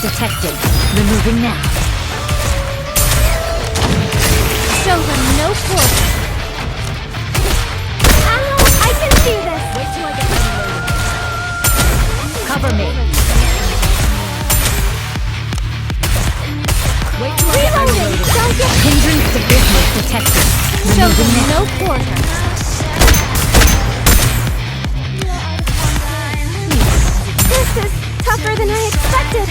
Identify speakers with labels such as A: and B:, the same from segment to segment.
A: detected. Removing now.
B: Show them no quarter. Ow! I can do this!
A: Wait till I get ready. Cover me. Wait till I get
B: Reloading! Don't get
A: hindrance to business detected.
B: Show
A: Removing
B: them
A: now.
B: no quarter. This is tougher than I expected.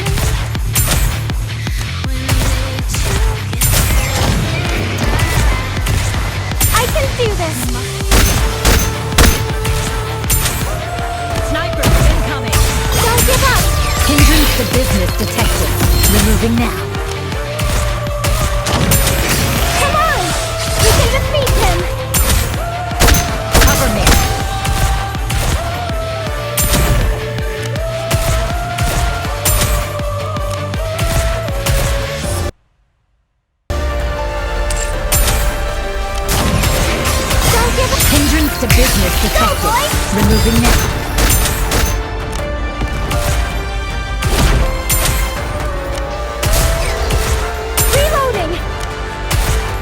B: I can do this.
A: Sniper incoming.
B: Don't give up.
A: Hindrance to business detected. Removing now.
B: Come on. We can defeat him.
A: Cover me.
B: Don't give up.
A: Hindrance to business detected.
B: boy.
A: Removing now.
B: Reloading.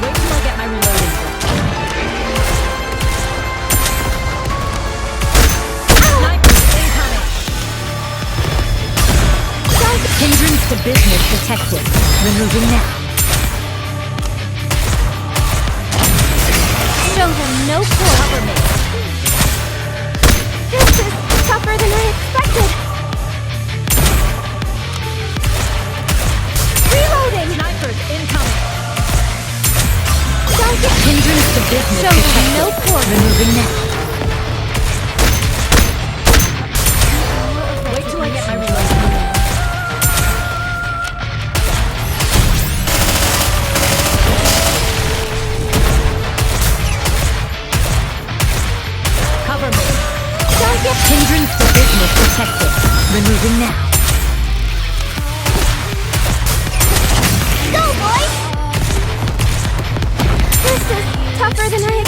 A: Wait till I get my reloading. Sniper incoming.
B: Don't
A: Hindrance to business detected. Removing now.
B: show them no quarter.
A: Cover me.
B: This is tougher than I expected. Reloading.
A: Snipers incoming.
B: Don't get
A: Hindrance to business
B: Show them
A: detected.
B: no quarter.
A: Removing now. Wait till I get my reloading. Cover me.
B: Don't get
A: Hindrance to business detected. Removing now.
B: Go, boys! This is tougher than I